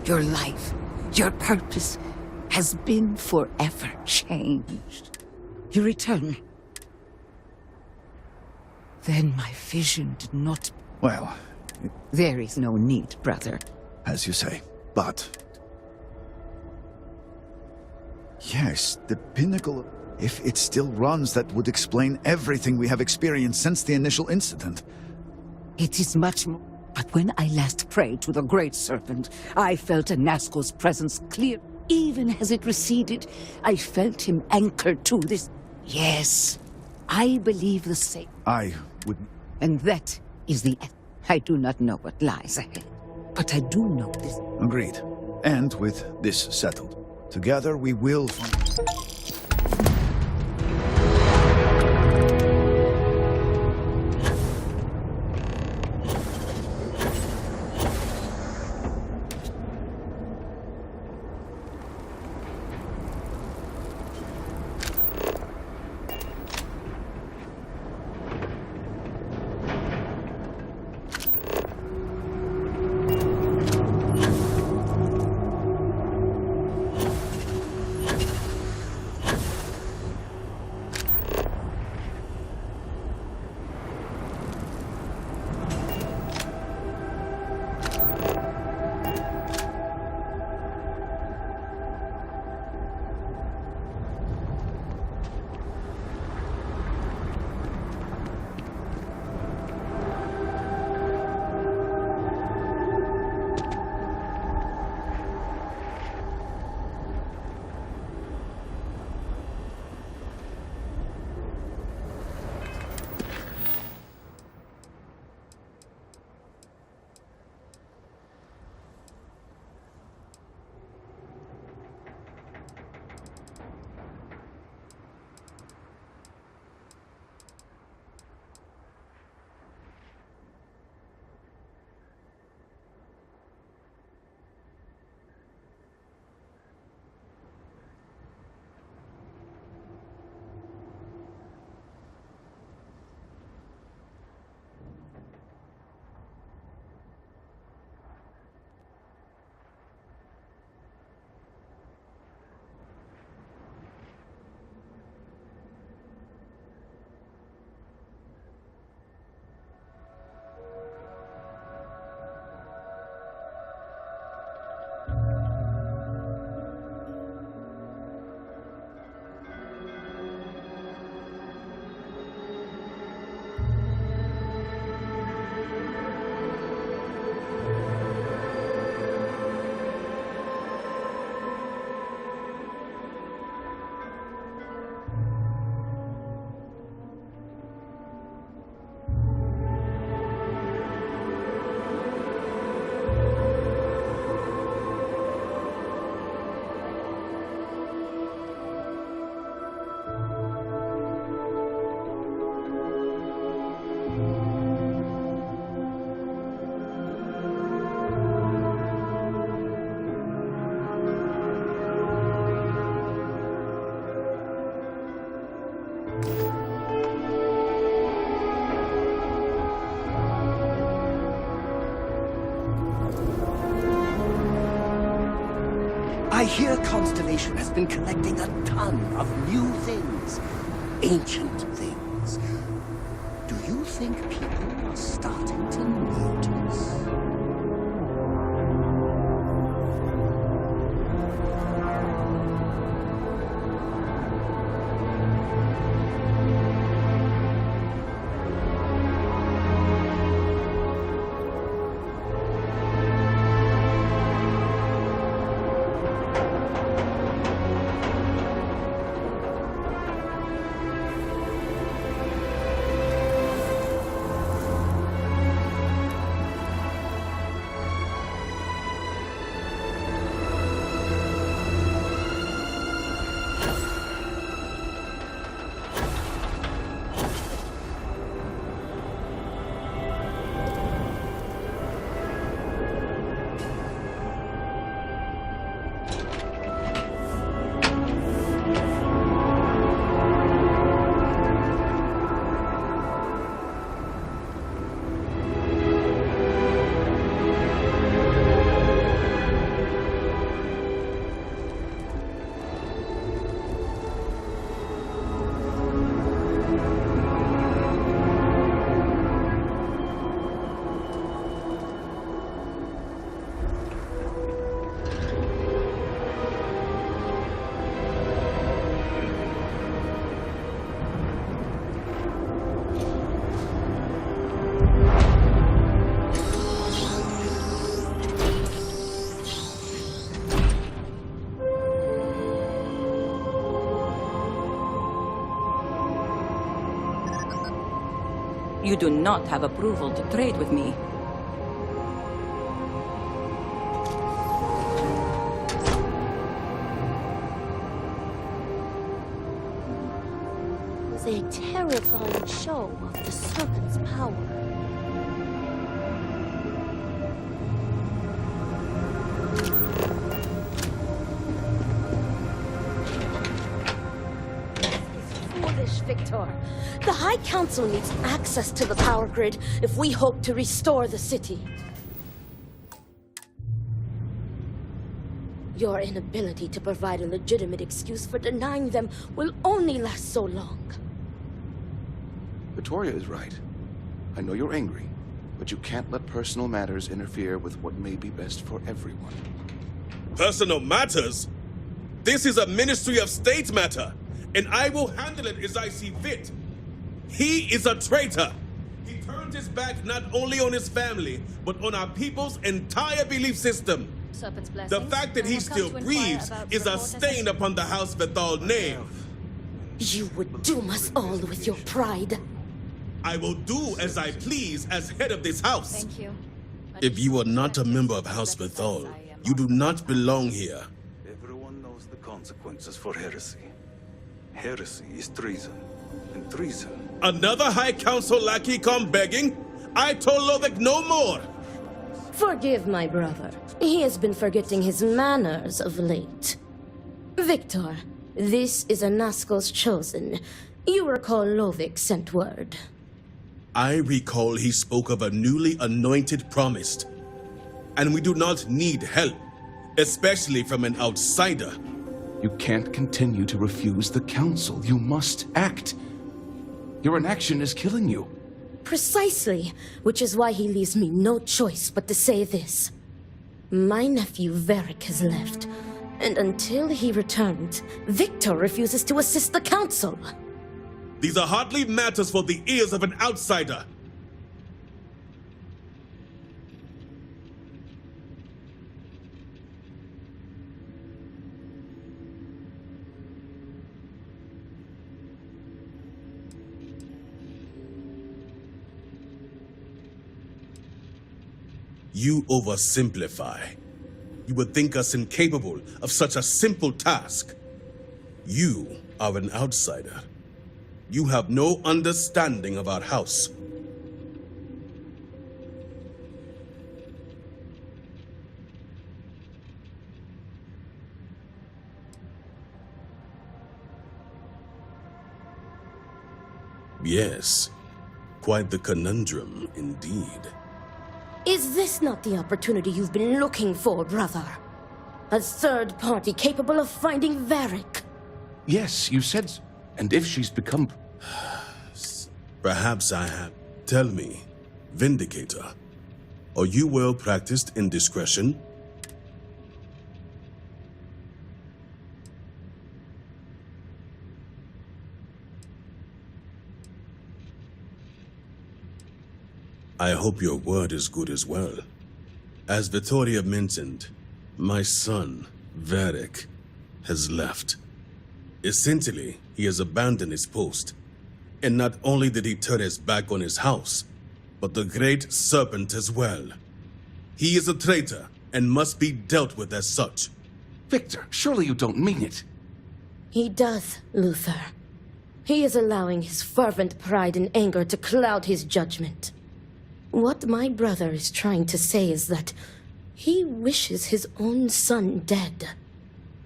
Your life, your purpose, has been forever changed. You return. Then my vision did not... Well, There is no need, brother. as you say, but... Yes, the pinnacle... If it still runs, that would explain everything we have experienced since the initial incident. It is much more... But when I last prayed to the Great Serpent, I felt Anasco's presence clear. Even as it receded, I felt him anchored to this... Yes, I believe the same. I would... And that is the... I do not know what lies ahead, but I do know this. Agreed. And with this settled, together we will find... I hear Constellation has been collecting a ton of new things. Ancient things. Do you think people are starting to notice? You do not have approval to trade with me. It was a terrifying show of the Serpent's power. Victor. The High Council needs access to the power grid if we hope to restore the city. Your inability to provide a legitimate excuse for denying them will only last so long. Victoria is right. I know you're angry, but you can't let personal matters interfere with what may be best for everyone. Personal matters? This is a Ministry of State matter, and I will handle it as I see fit. He is a traitor. He turned his back not only on his family, but on our people's entire belief system. The fact that he still breathes is a stain upon the House Bethal name. You would doom us all with your pride. I will do as I please as head of this house. Thank you. If you are not a member of House Bethal, you do not belong here. Everyone knows the consequences for heresy. Heresy is treason, and treason... Another High Council lackey come begging? I told Lovick no more! Forgive my brother. He has been forgetting his manners of late. Victor, this is a Nazgul's chosen. You recall Lovick sent word. I recall he spoke of a newly anointed promised. And we do not need help, especially from an outsider. You can't continue to refuse the council. You must act. Your inaction is killing you. Precisely, which is why he leaves me no choice but to say this. My nephew Varric has left, and until he returns, Victor refuses to assist the council. These are hardly matters for the ears of an outsider. You oversimplify. You would think us incapable of such a simple task. You are an outsider. You have no understanding of our house. Yes, quite the conundrum indeed. Is this not the opportunity you've been looking for, brother? A third party capable of finding Varric? Yes, you said... And if she's become... Perhaps I have. Tell me, Vindicator, are you well practiced in discretion? I hope your word is good as well. As Vittoria mentioned, my son, Varric, has left. Essentially, he has abandoned his post. And not only did he turn his back on his house, but the Great Serpent as well. He is a traitor and must be dealt with as such. Victor, surely you don't mean it. He does, Luther. He is allowing his fervent pride and anger to cloud his judgment. What my brother is trying to say is that he wishes his own son dead.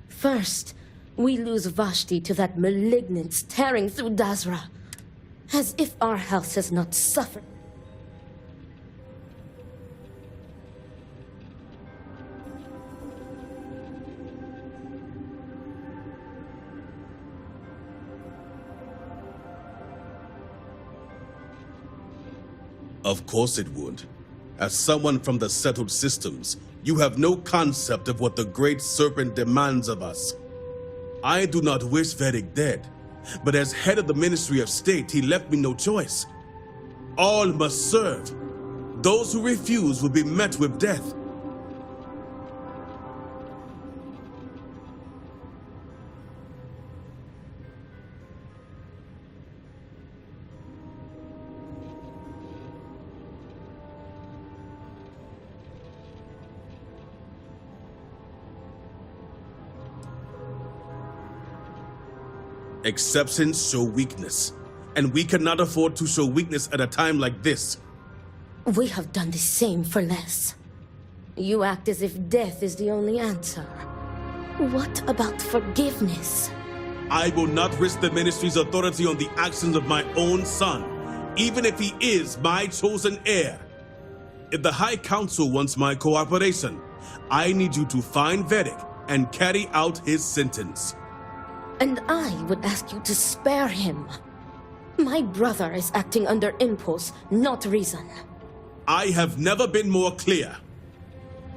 First, we lose Vashti to that malignance tearing through Dazra. As if our house has not suffered. Of course it would. As someone from the settled systems, you have no concept of what the Great Serpent demands of us. I do not wish Varric dead, but as head of the Ministry of State, he left me no choice. All must serve. Those who refuse will be met with death. Exceptions show weakness, and we cannot afford to show weakness at a time like this. We have done the same for less. You act as if death is the only answer. What about forgiveness? I will not risk the Ministry's authority on the actions of my own son, even if he is my chosen heir. If the High Council wants my cooperation, I need you to find Vedic and carry out his sentence. And I would ask you to spare him. My brother is acting under impulse, not reason. I have never been more clear.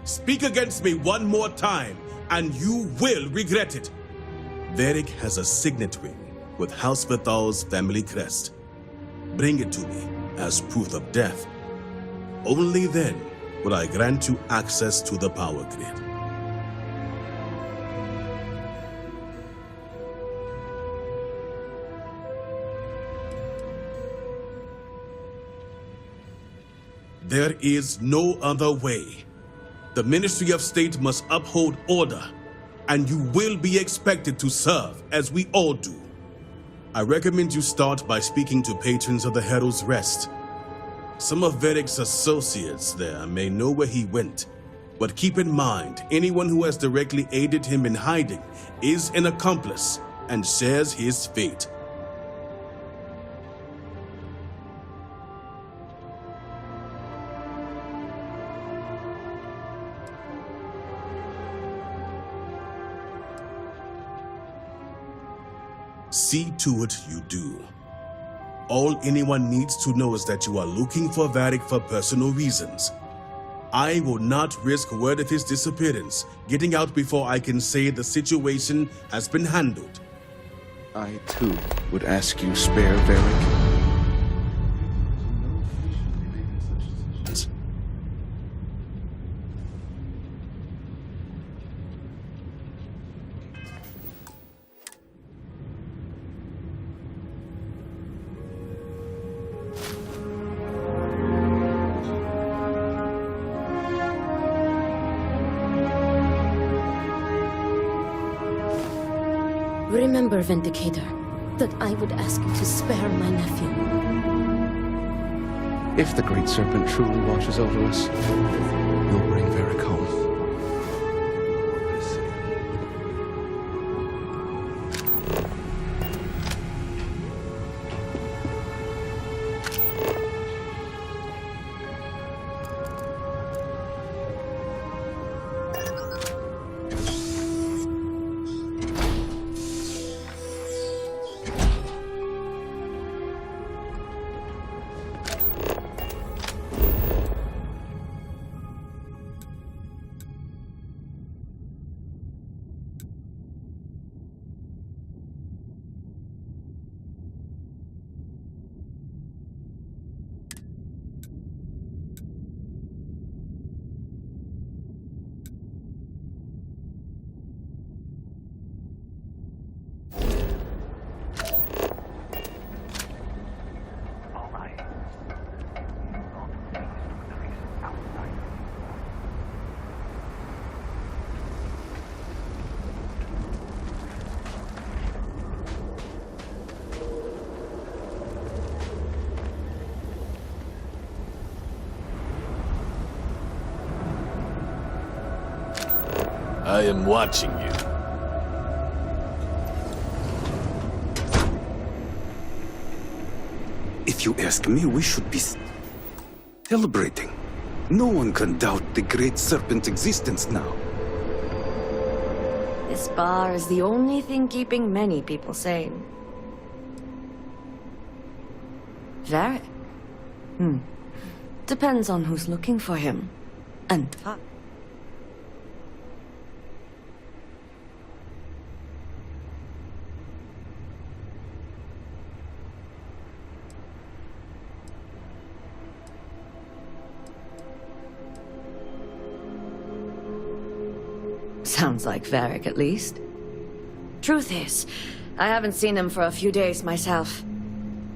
Speak against me one more time, and you will regret it. Vedic has a signet ring with House Vithal's family crest. Bring it to me as proof of death. Only then would I grant you access to the power grid. There is no other way. The Ministry of State must uphold order, and you will be expected to serve as we all do. I recommend you start by speaking to patrons of the Herald's Rest. Some of Vedic's associates there may know where he went, but keep in mind, anyone who has directly aided him in hiding is an accomplice and shares his fate. See to it you do. All anyone needs to know is that you are looking for Vedic for personal reasons. I will not risk word of his disappearance getting out before I can say the situation has been handled. I, too, would ask you spare Varric. Remember, Vindicator, that I would ask you to spare my nephew. If the Great Serpent truly watches over us, you'll bring Varric home. I am watching you. If you ask me, we should be celebrating. No one can doubt the Great Serpent's existence now. This bar is the only thing keeping many people sane. Varric? Depends on who's looking for him. And sounds like Varric, at least. Truth is, I haven't seen him for a few days myself.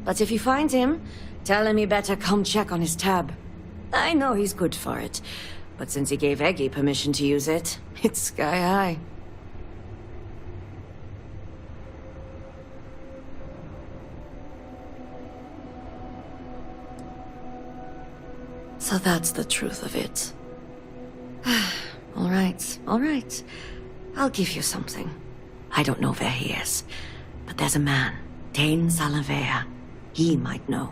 But if you find him, tell him he better come check on his tab. I know he's good for it, but since he gave Eggy permission to use it, it's sky high. So that's the truth of it. All right, all right. I'll give you something. I don't know where he is, but there's a man, Dane Salavea. He might know.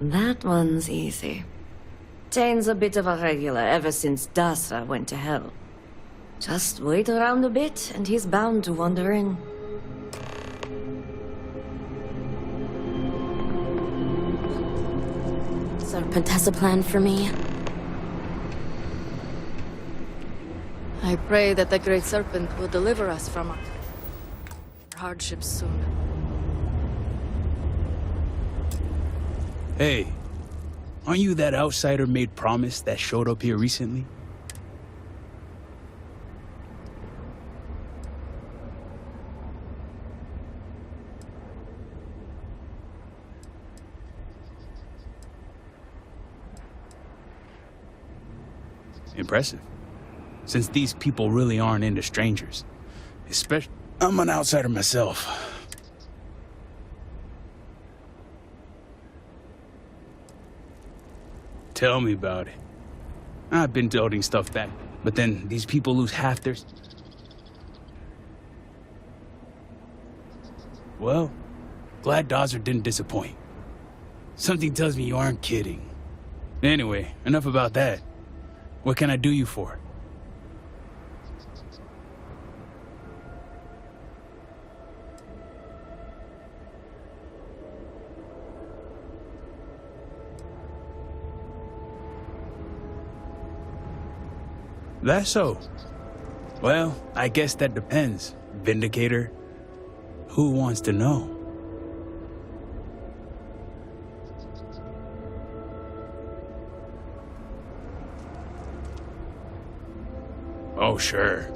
That one's easy. Dane's a bit of a regular ever since Dasra went to hell. Just wait around a bit, and he's bound to wander in. Serpent has a plan for me. I pray that the Great Serpent will deliver us from our hardships soon. Hey, aren't you that outsider made promise that showed up here recently? Impressive. Since these people really aren't into strangers. Especially, I'm an outsider myself. Tell me about it. I've been holding stuff back, but then these people lose half their... Well, glad Dazra didn't disappoint. Something tells me you aren't kidding. Anyway, enough about that. What can I do you for? That's so. Well, I guess that depends, Vindicator. Who wants to know? Oh, sure.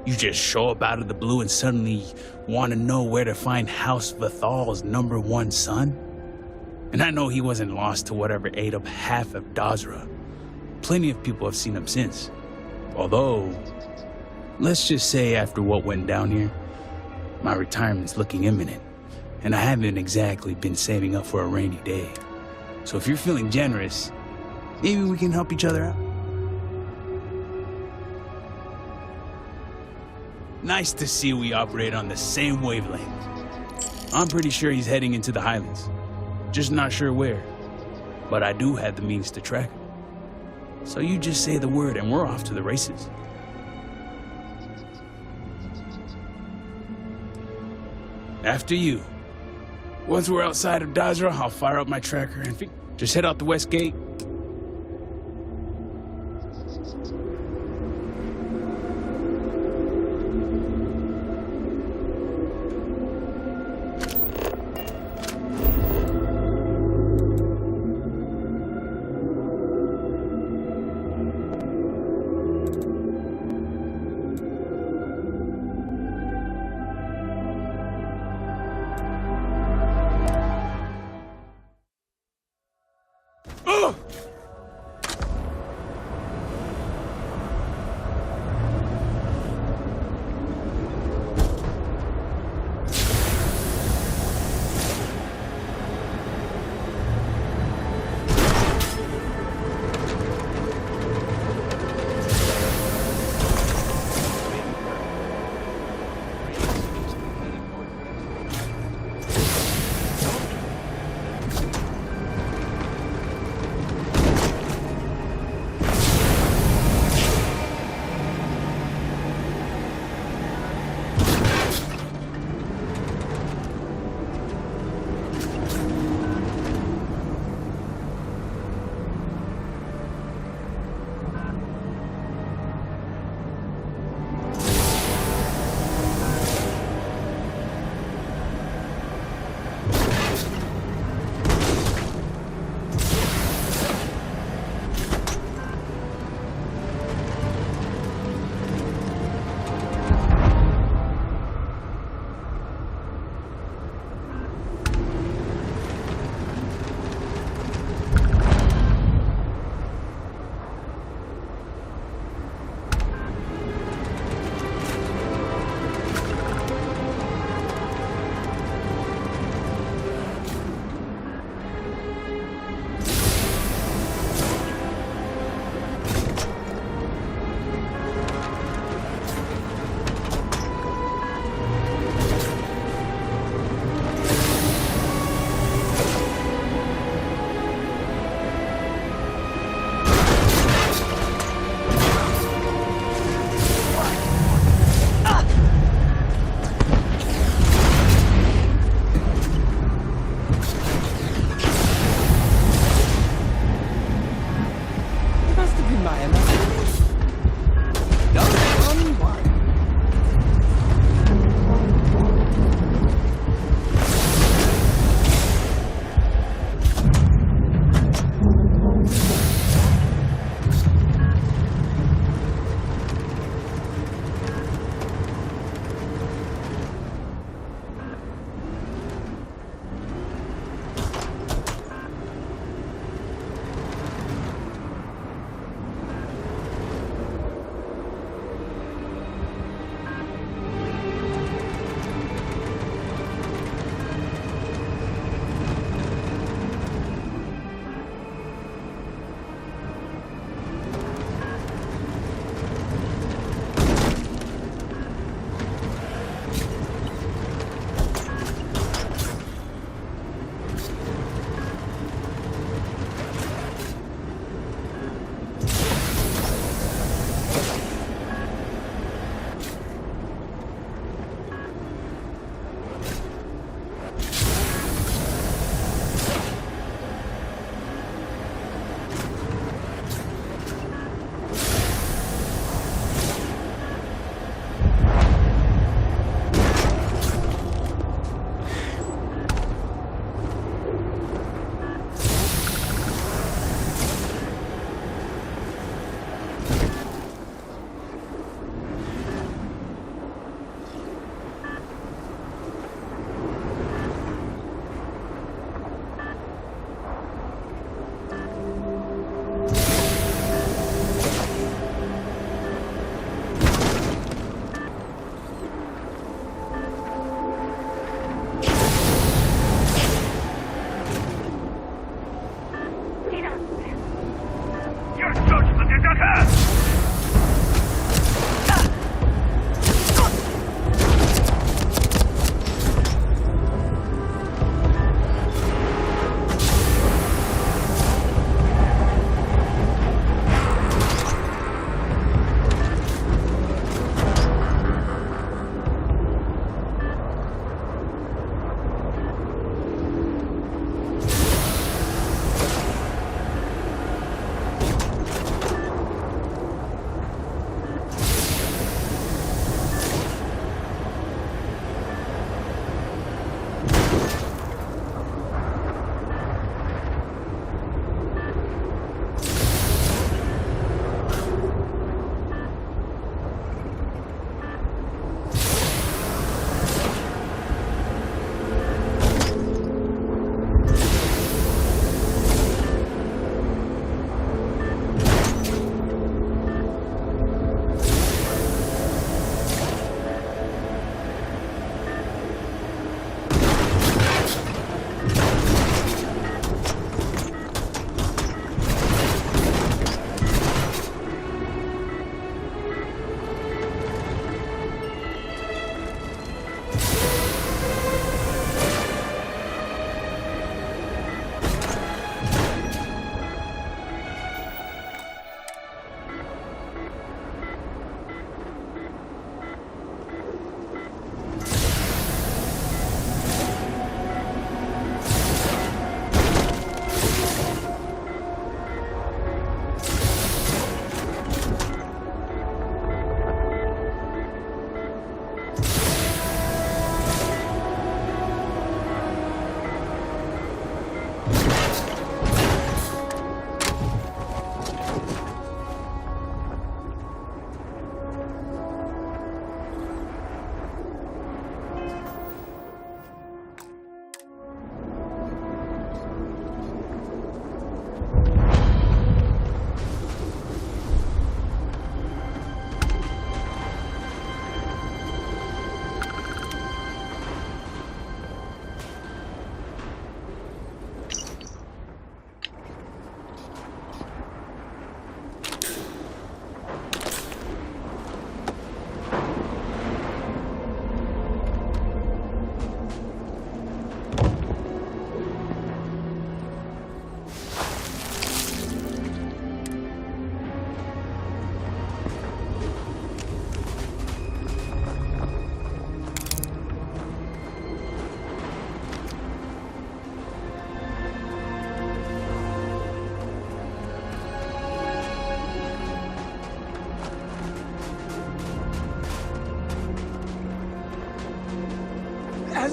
You just show up out of the blue and suddenly want to know where to find House Vathal's #1 son? And I know he wasn't lost to whatever ate up half of Dazra. Plenty of people have seen him since. Although, let's just say after what went down here, my retirement's looking imminent, and I haven't exactly been saving up for a rainy day. So if you're feeling generous, maybe we can help each other out. Nice to see we operate on the same wavelength. I'm pretty sure he's heading into the Highlands. Just not sure where. But I do have the means to track him. So you just say the word and we're off to the races. After you. Once we're outside of Dazra, I'll fire up my tracker and just head out the west gate.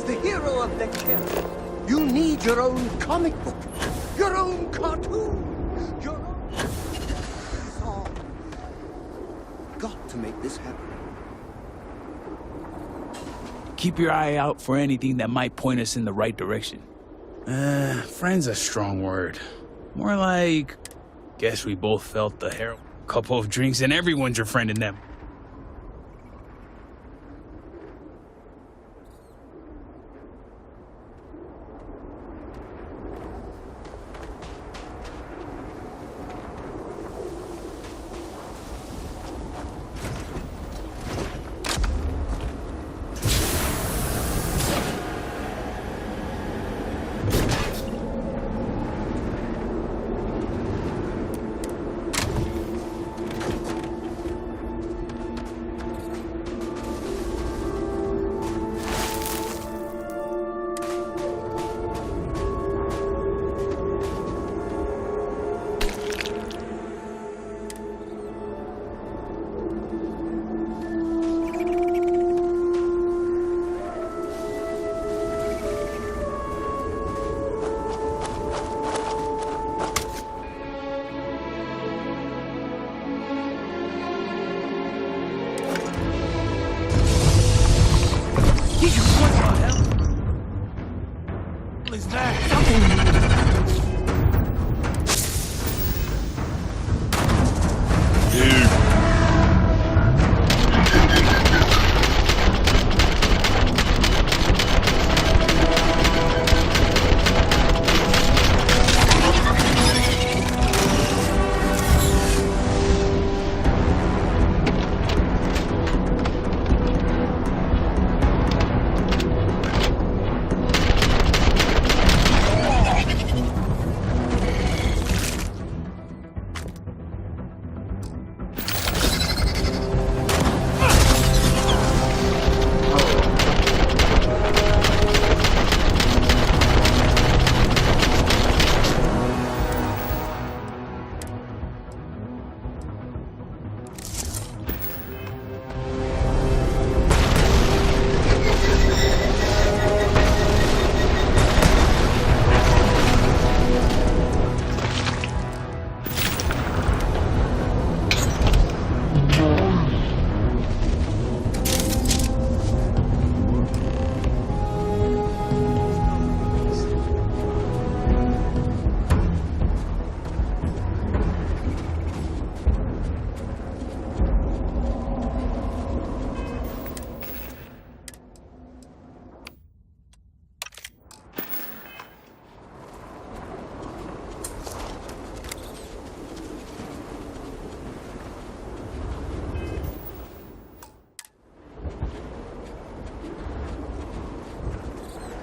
the hero of the kill. You need your own comic book, your own cartoon, your own song. Got to make this happen. Keep your eye out for anything that might point us in the right direction. Friend's a strong word. More like, guess we both felt the heroin. Couple of drinks and everyone's your friend in them.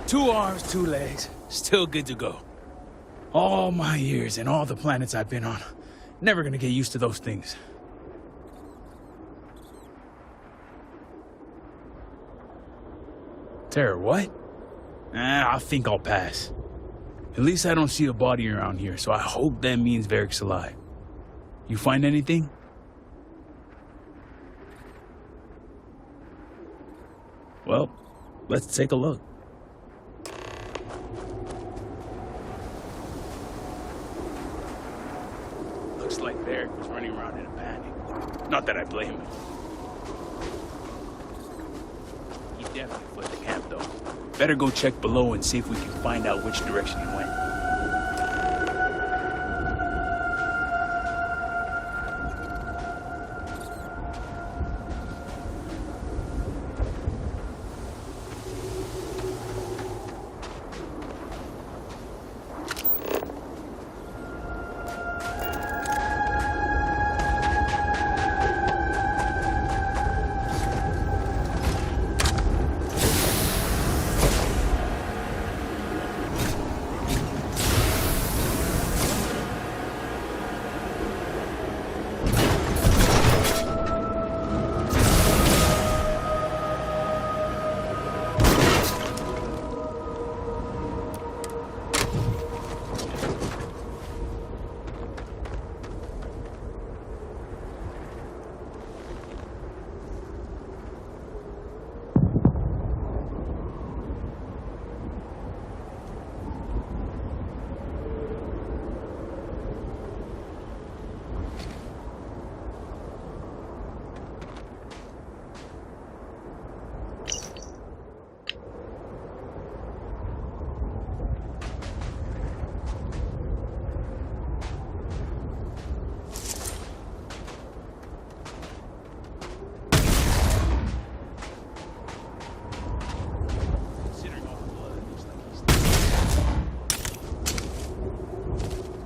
Two arms, two legs, still good to go. All my years and all the planets I've been on, never gonna get used to those things. Terror, what? I think I'll pass. At least I don't see a body around here, so I hope that means Varric's alive. You find anything? Well, let's take a look. Looks like Varric was running around in a panic. Not that I blame him. He definitely fled the camp, though. Better go check below and see if we can find out which direction he went.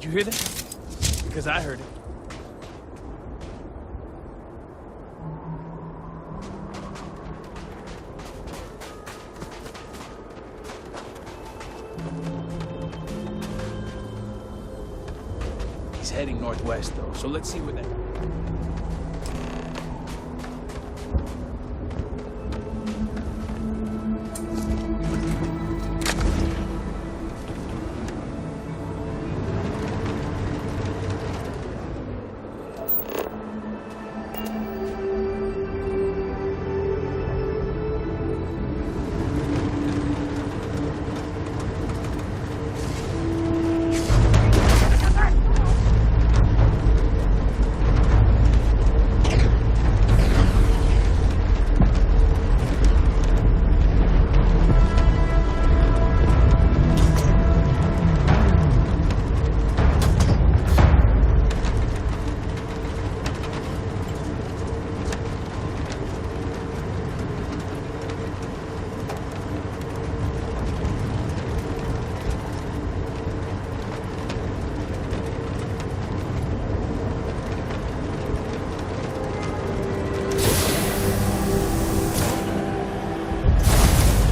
you hear that? Because I heard it. He's heading northwest, though, so let's see where that...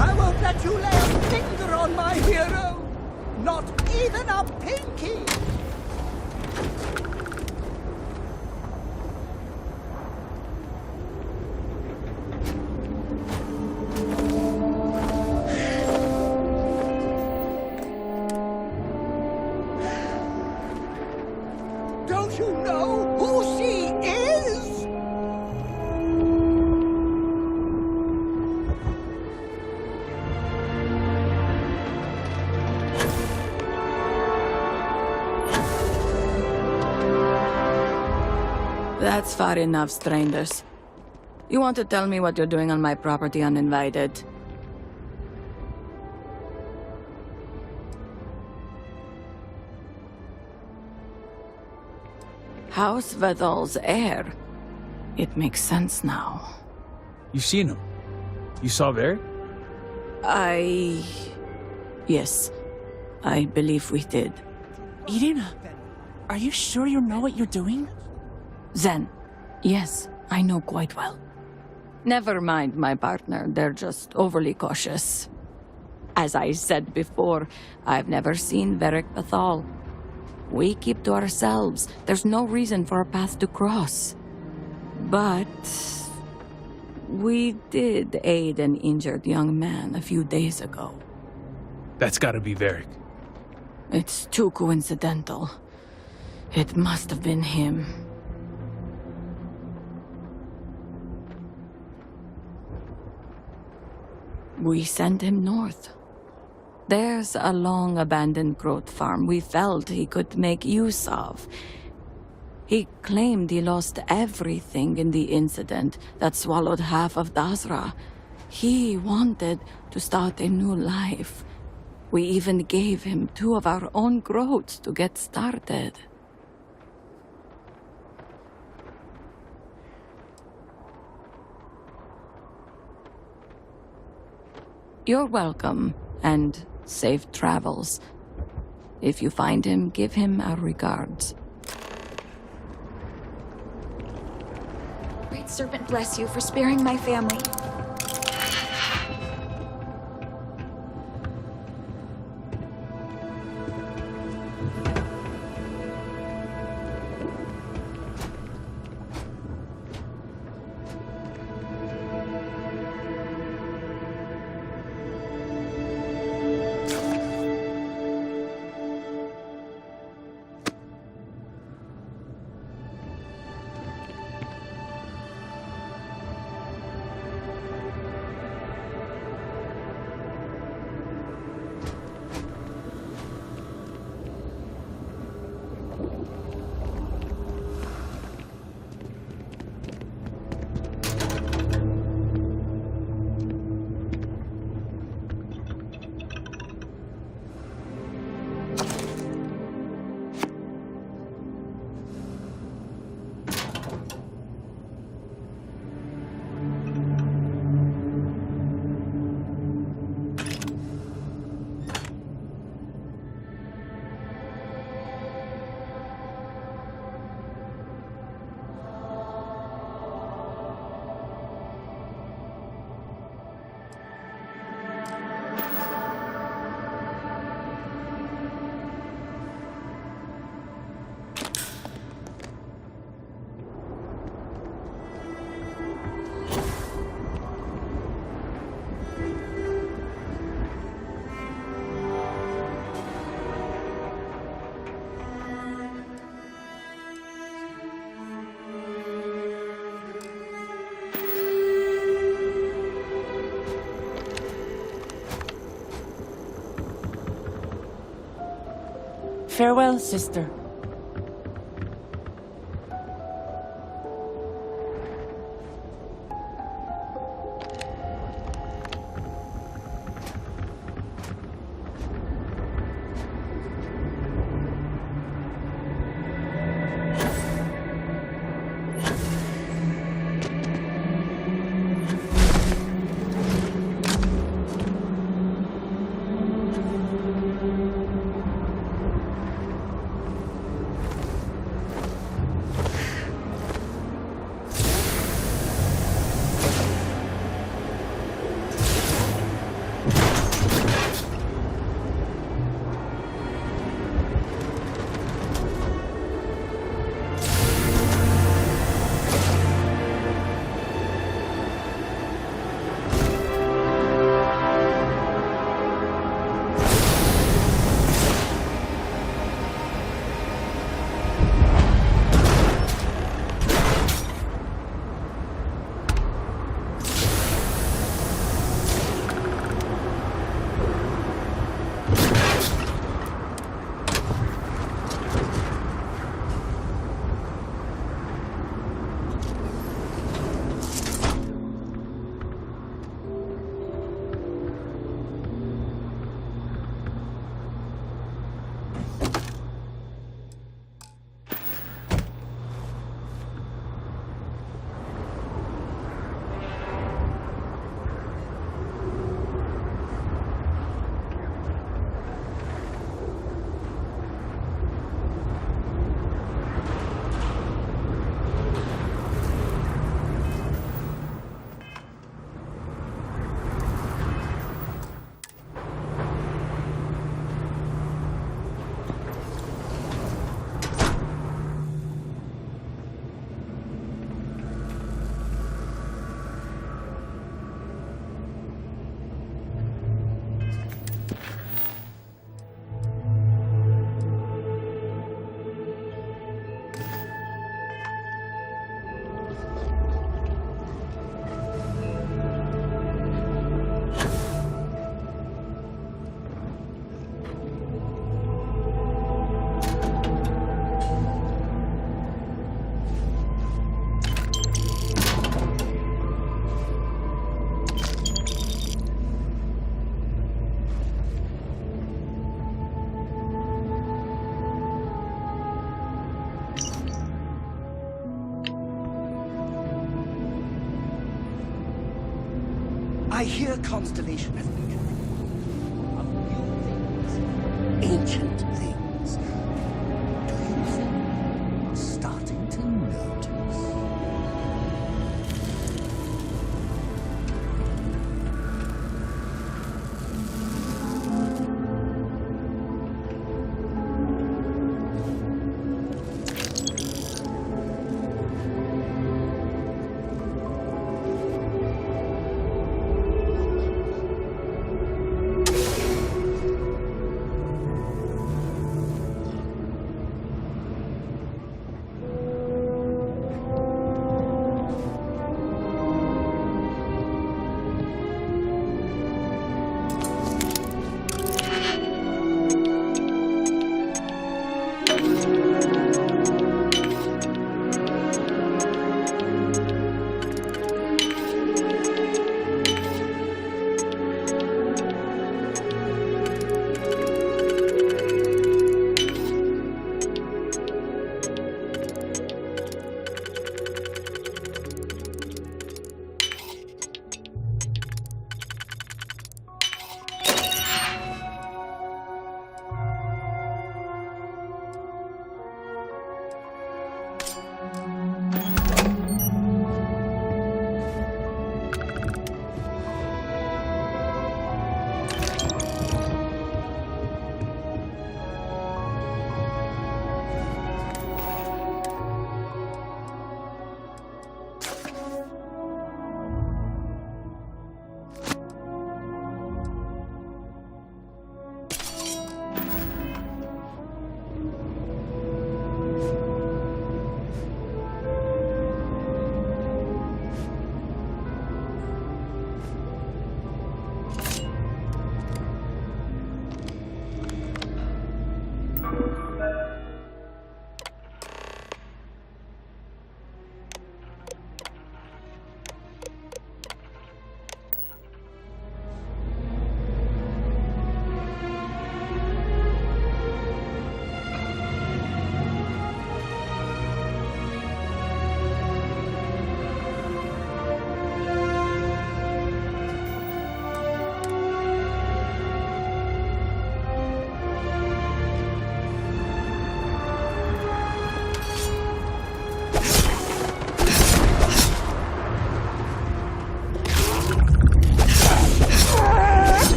I won't let you lay a finger on my hero! Not even a pinky! Don't you know who she is? That's far enough, strangers. You want to tell me what you're doing on my property uninvited? House Vedal's heir. It makes sense now. You've seen him. You saw Varric? Yes. I believe we did. Irina, are you sure you know what you're doing? Zen. Yes, I know quite well. Never mind my partner, they're just overly cautious. As I said before, I've never seen Varric Bethal. We keep to ourselves. There's no reason for a path to cross. But we did aid an injured young man a few days ago. That's gotta be Varric. It's too coincidental. It must have been him. We sent him north. There's a long-abandoned growth farm we felt he could make use of. He claimed he lost everything in the incident that swallowed half of Dazra. He wanted to start a new life. We even gave him 2 of our own growths to get started. You're welcome, and safe travels. If you find him, give him our regards. Great Serpent bless you for sparing my family. Farewell, sister. I hear Constellation has been connected of new things, ancient things. Do you think you're starting to notice?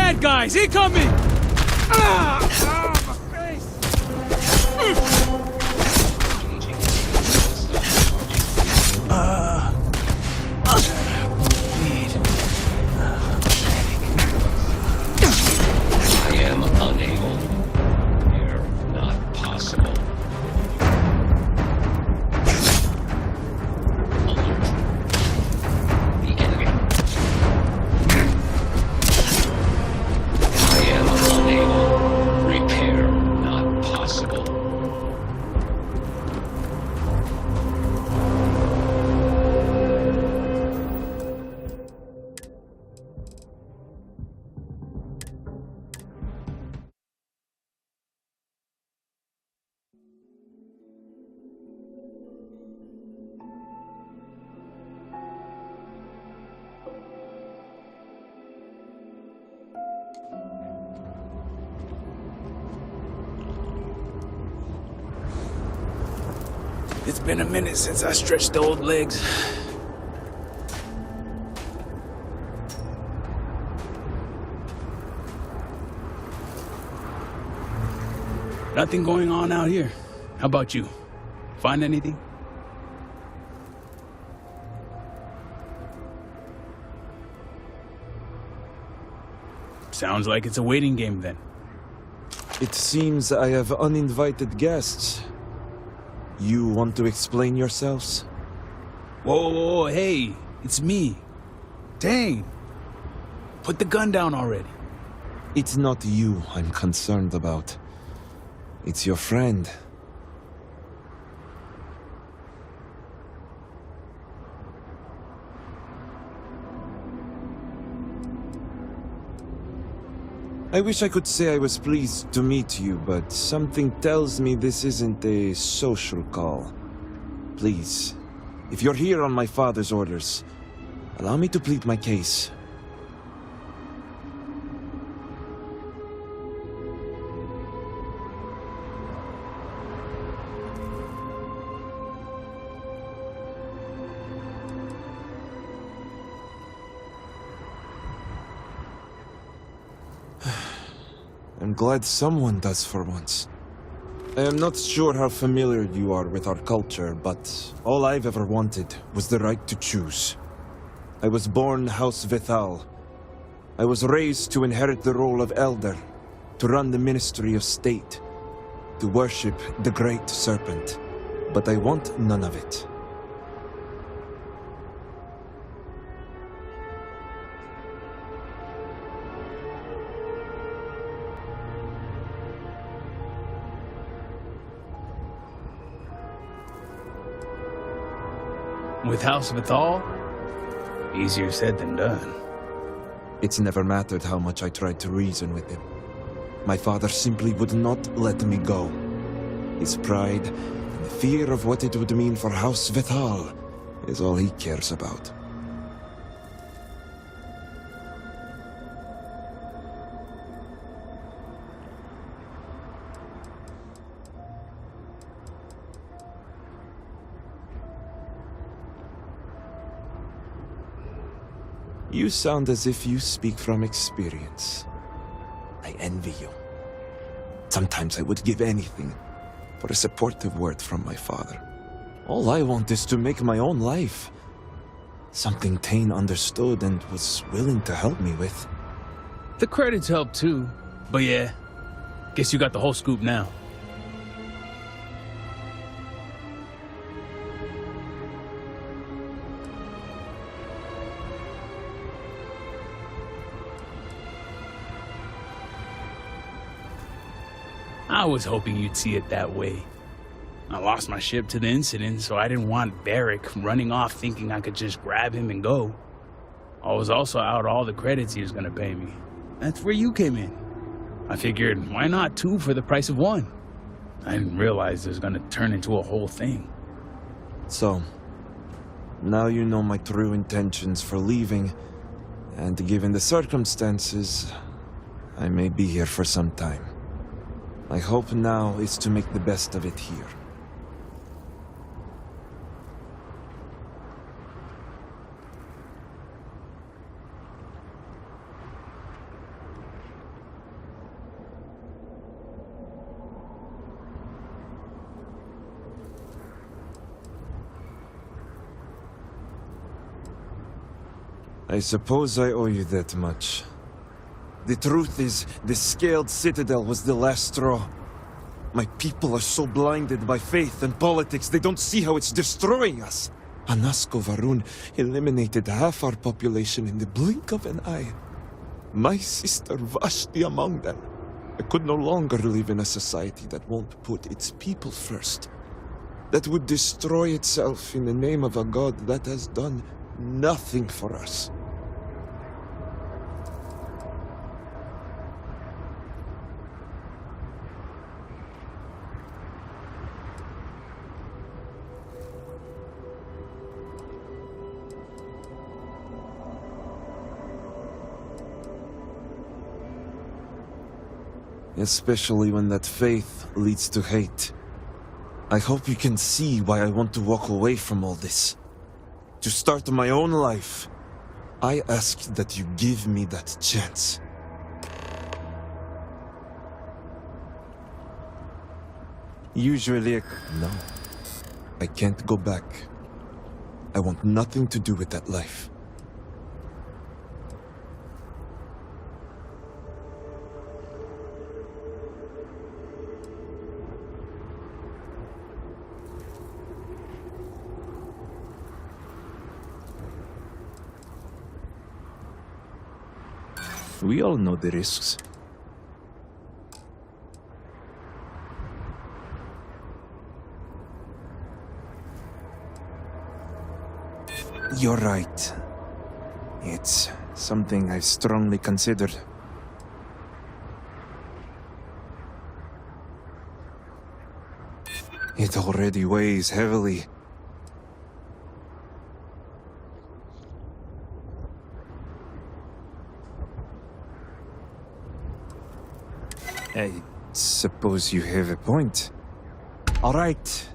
bad guys! Incoming! Ah! Ah, my face! I am unable. They're not possible. Alert. The enemy. I am unable. Repair not possible. It's been a minute since I stretched the old legs. Nothing going on out here. How about you? Find anything? Sounds like it's a waiting game then. It seems I have uninvited guests. You want to explain yourselves? Whoa, hey, it's me. Dang. Put the gun down already. It's not you I'm concerned about. It's your friend. I wish I could say I was pleased to meet you, but something tells me this isn't a social call. Please, if you're here on my father's orders, allow me to plead my case. I'm glad someone does for once. I am not sure how familiar you are with our culture, but all I've ever wanted was the right to choose. I was born House Vithal. I was raised to inherit the role of elder, to run the Ministry of State, to worship the Great Serpent. But I want none of it. With House Vithal? Easier said than done. It's never mattered how much I tried to reason with him. My father simply would not let me go. His pride and the fear of what it would mean for House Vithal is all he cares about. You sound as if you speak from experience. I envy you. Sometimes I would give anything for a supportive word from my father. All I want is to make my own life. Something Tane understood and was willing to help me with. The credits help too, but yeah, guess you got the whole scoop now. I was hoping you'd see it that way. I lost my ship to the incident, so I didn't want Varric running off thinking I could just grab him and go. I was also out all the credits he was gonna pay me. That's where you came in. I figured, why not two for the price of one? I didn't realize it was gonna turn into a whole thing. So, now you know my true intentions for leaving, and given the circumstances, I may be here for some time. My hope now is to make the best of it here. I suppose I owe you that much. The truth is, the scaled citadel was the last straw. My people are so blinded by faith and politics, they don't see how it's destroying us. Anasko Varun eliminated half our population in the blink of an eye. My sister Vashti among them. I could no longer live in a society that won't put its people first. That would destroy itself in the name of a god that has done nothing for us. Especially when that faith leads to hate. I hope you can see why I want to walk away from all this. To start my own life. I ask that you give me that chance. Usually, no. I can't go back. I want nothing to do with that life. We all know the risks. You're right. It's something I've strongly considered. It already weighs heavily. I suppose you have a point. All right.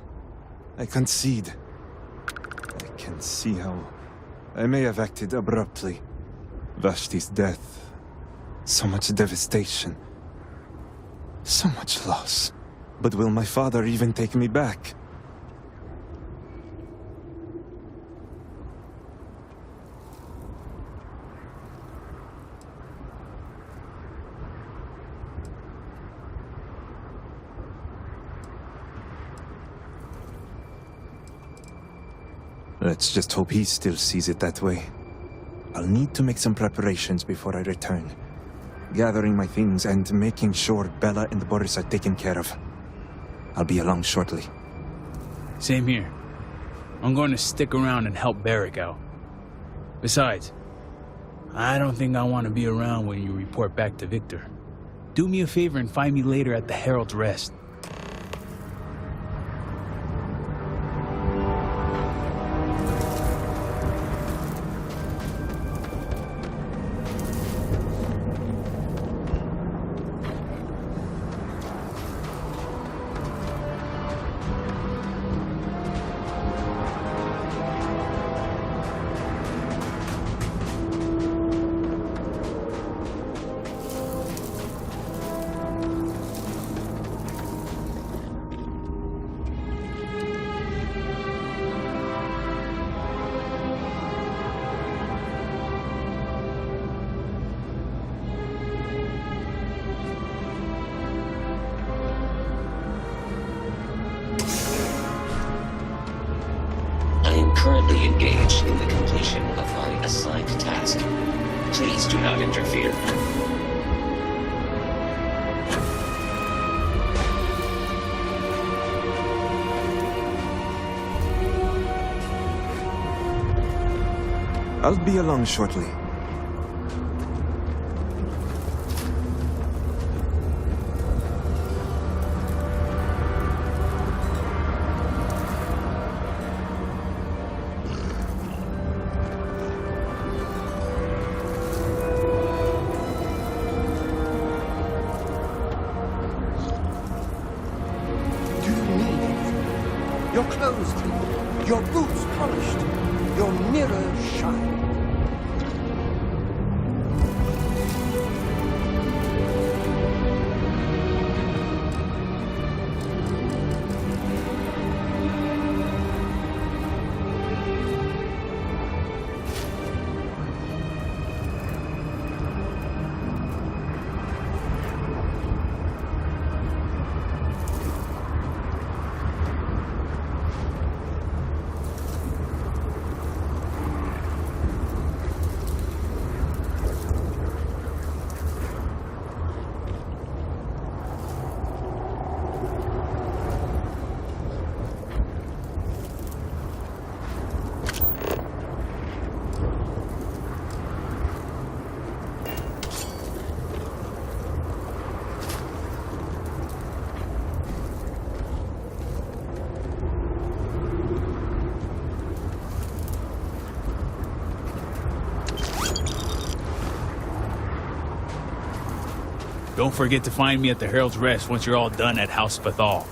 I concede. I can see how I may have acted abruptly. Vashti's death. So much devastation. So much loss. But will my father even take me back? Let's just hope he still sees it that way. I'll need to make some preparations before I return. Gathering my things and making sure Bella and Boris are taken care of. I'll be along shortly. Same here. I'm going to stick around and help Barrick out. Besides, I don't think I want to be around when you report back to Victor. Do me a favor and find me later at the Herald's Rest. Currently engaged in the completion of my assigned task. Please do not interfere. I'll be along shortly. Your clothes clean, your boots polished, your mirror shine. Don't forget to find me at the Herald's Rest once you're all done at House Bethal.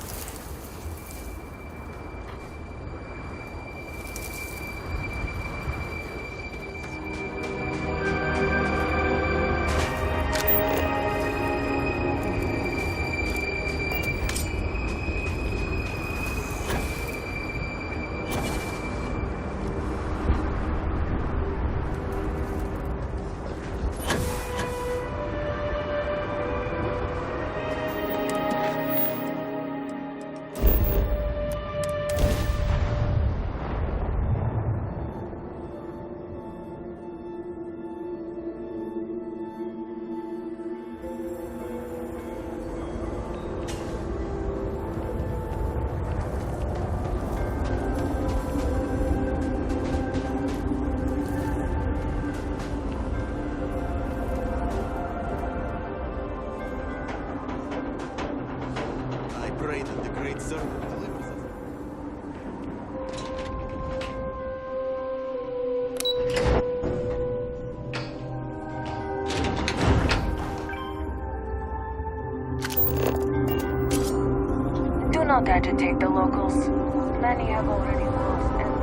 I pray that the Great Serpent delivers us. Do not agitate the locals. Many have already lost everything.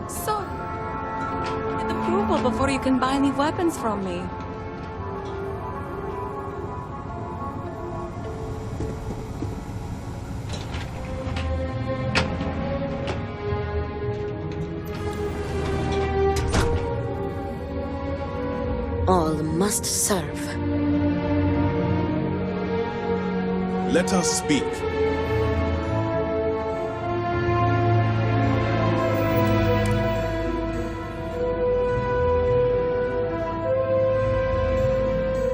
So, get approval before you can buy any weapons from me. All must serve. Let us speak.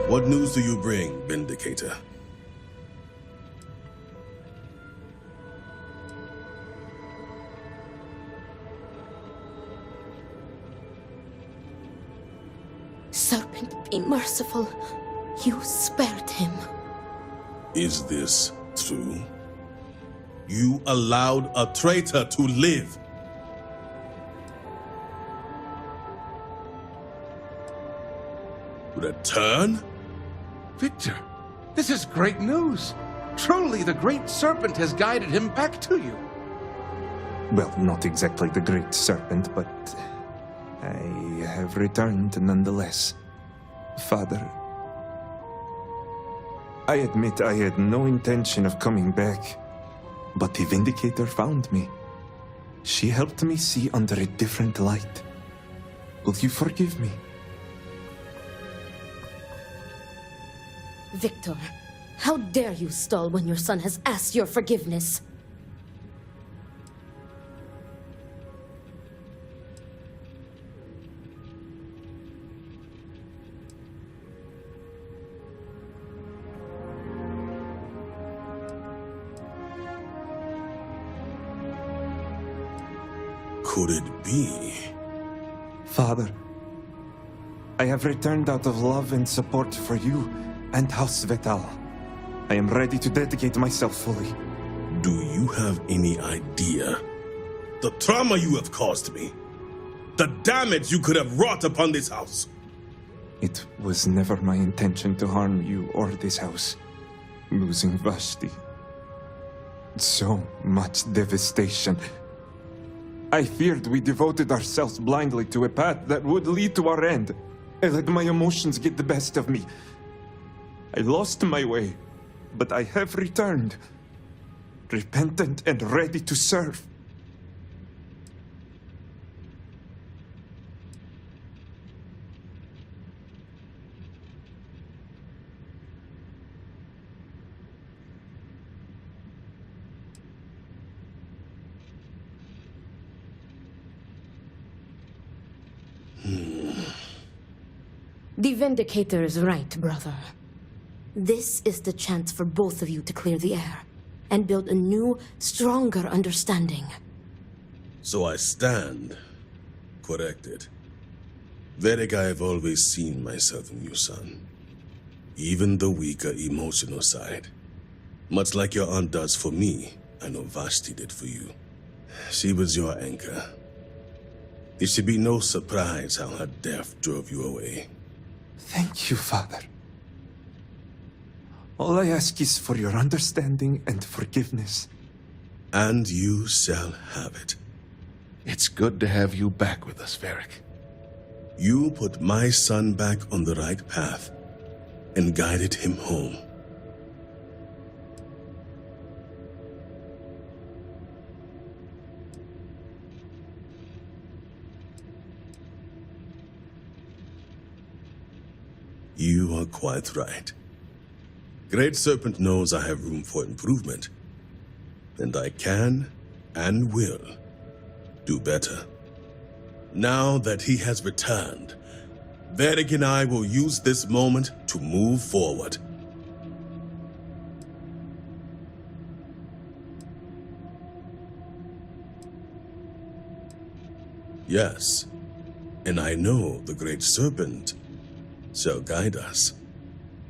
What news do you bring, Vindicator? Serpent, be merciful. You spared him. Is this true? You allowed a traitor to live. Return? Victor, this is great news. Truly, the Great Serpent has guided him back to you. Well, not exactly the Great Serpent, but I have returned nonetheless. Father, I admit I had no intention of coming back, but the Vindicator found me. She helped me see under a different light. Will you forgive me? Victor, how dare you stall when your son has asked your forgiveness? Could it be? Father, I have returned out of love and support for you and House Vetal. I am ready to dedicate myself fully. Do you have any idea the trauma you have caused me? The damage you could have wrought upon this house? It was never my intention to harm you or this house. Losing Vashti. So much devastation. I feared we devoted ourselves blindly to a path that would lead to our end. I let my emotions get the best of me. I lost my way, but I have returned. Repentant and ready to serve. The Vindicator is right, brother. This is the chance for both of you to clear the air and build a new, stronger understanding. So I stand corrected. Vedic, I have always seen myself in you, son. Even the weaker emotional side. Much like your aunt does for me, I know Vashti did for you. She was your anchor. It should be no surprise how her death drove you away. Thank you, Father. All I ask is for your understanding and forgiveness. And you shall have it. It's good to have you back with us, Varric. You put my son back on the right path and guided him home. You are quite right. Great Serpent knows I have room for improvement, and I can and will do better. Now that he has returned, Varric and I will use this moment to move forward. Yes, and I know the Great Serpent shall guide us.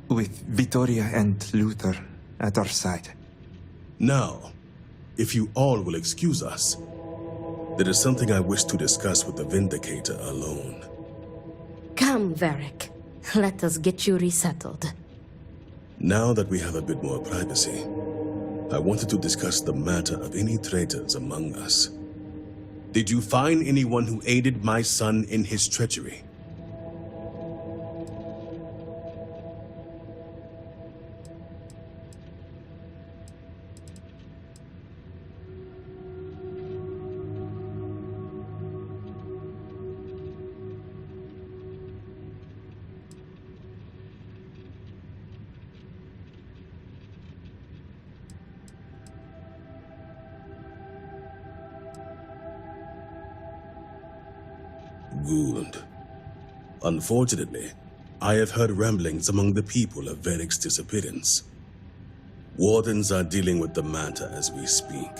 With Vittoria and Luther at our side. Now, if you all will excuse us, there is something I wish to discuss with the Vindicator alone. Come, Varric. Let us get you resettled. Now that we have a bit more privacy, I wanted to discuss the matter of any traitors among us. Did you find anyone who aided my son in his treachery? Good. Unfortunately, I have heard ramblings among the people of Varric's disappearance. Wardens are dealing with the matter as we speak.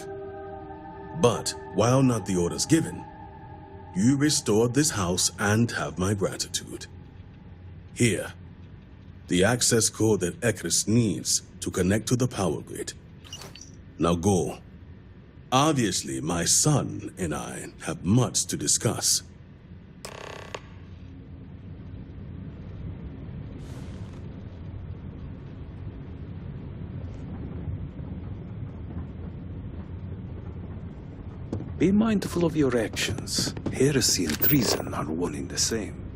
But, while not the orders given, you restored this house and have my gratitude. Here, the access code that Ekris needs to connect to the power grid. Now go. Obviously, my son and I have much to discuss. Be mindful of your actions. Heresy and treason are one and the same.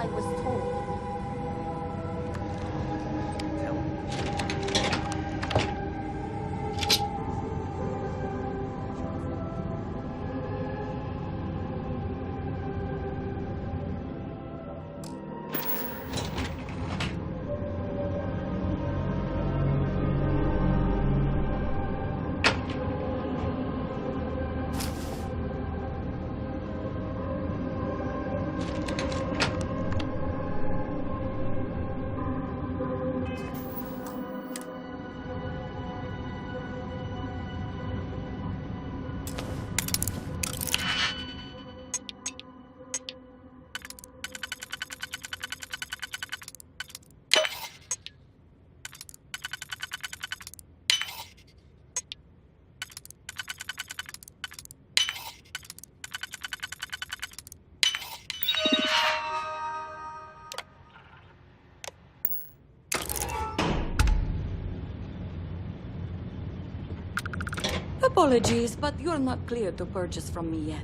I was told. Apologies, but you're not clear to purchase from me yet.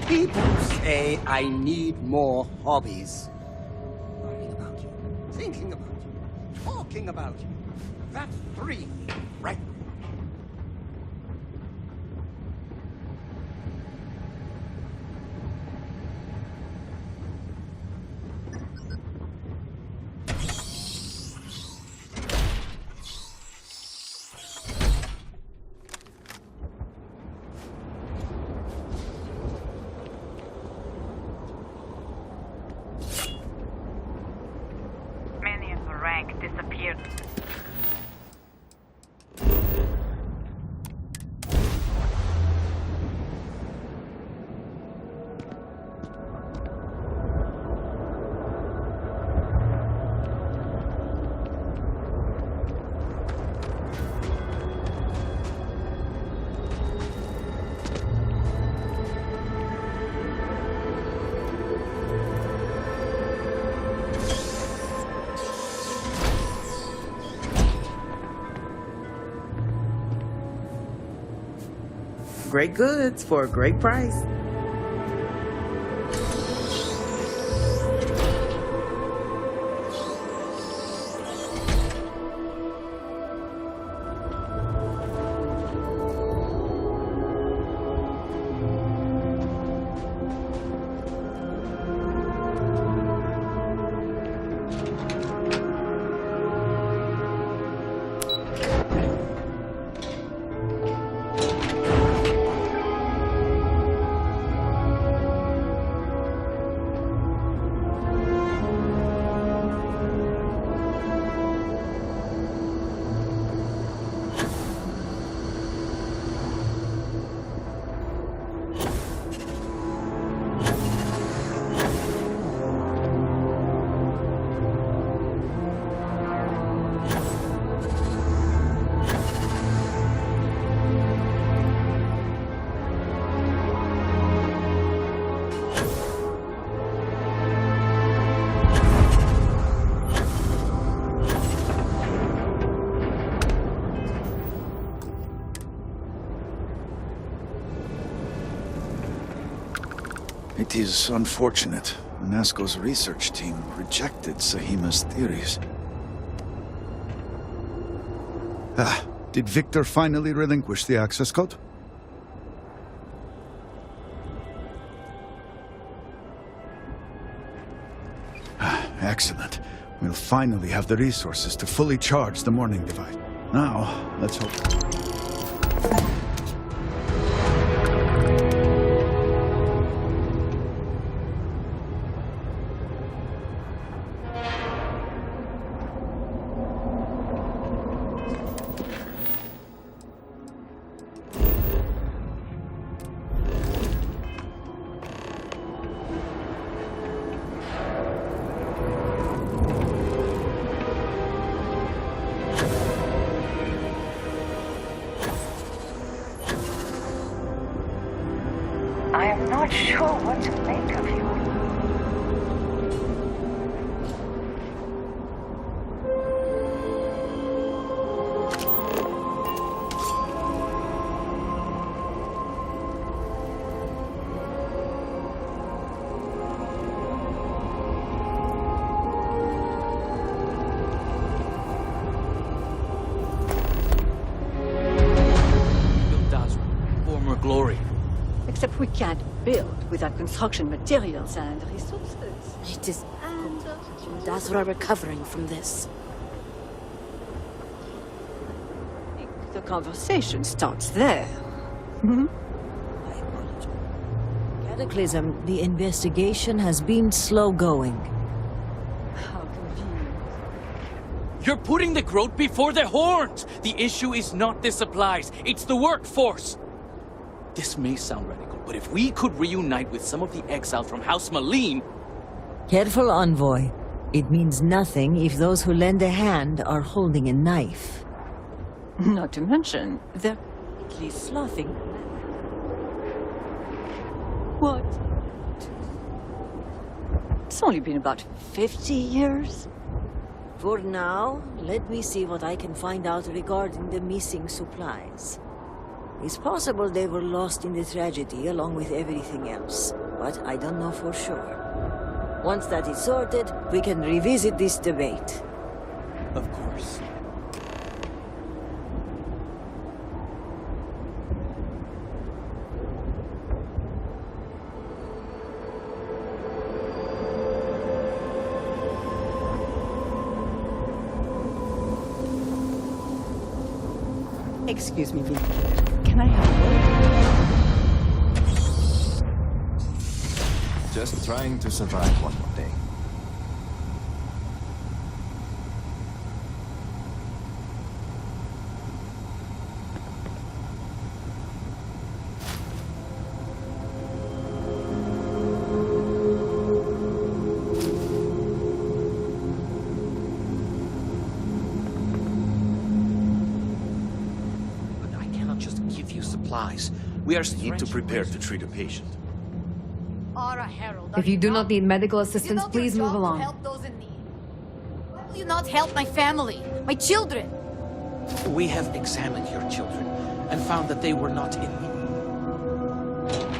People say I need more hobbies. Worrying about you, thinking about you, talking about you. That's three, right? Many of the rank disappeared. Great goods for a great price. It is unfortunate. UNESCO's research team rejected Sahima's theories. Did Victor finally relinquish the access code? Excellent. We'll finally have the resources to fully charge the morning device. Now, let's hope... I am not sure what to make of you. Former glory. Except we can't build without construction materials and resources. It is Dazra recovering from this. The conversation starts there. Cataclysm, the investigation has been slow going. How convenient. You're putting the growth before the horns! The issue is not the supplies, it's the workforce! This may sound radical, but if we could reunite with some of the exiles from House Maleen... Careful, Envoy. It means nothing if those who lend a hand are holding a knife. Not to mention, they're at least sloughing. What? It's only been about 50 years. For now, let me see what I can find out regarding the missing supplies. It's possible they were lost in the tragedy along with everything else, but I don't know for sure. Once that is sorted, we can revisit this debate. Of course. Excuse me, Victor. Can I have a word? Just trying to survive one more day. We are need to prepare to treat a patient. If you do not need medical assistance, please move along. Help those in need. Why will you not help my family, my children? We have examined your children and found that they were not in need.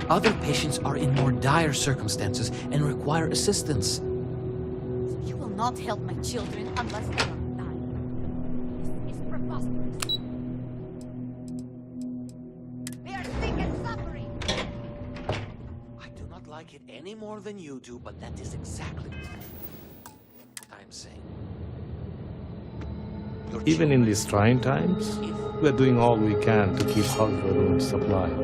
Other patients are in more dire circumstances and require assistance. You will not help my children unless they are dying. This is preposterous. They are sick and suffering. I do not like it any more than you do, but that is exactly what I'm saying. Even in these trying times, we're doing all we can to keep hospital rooms supplied.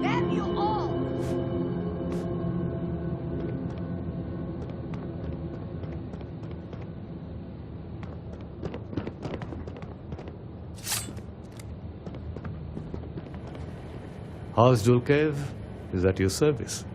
Damn you all! House Julkev is at your service.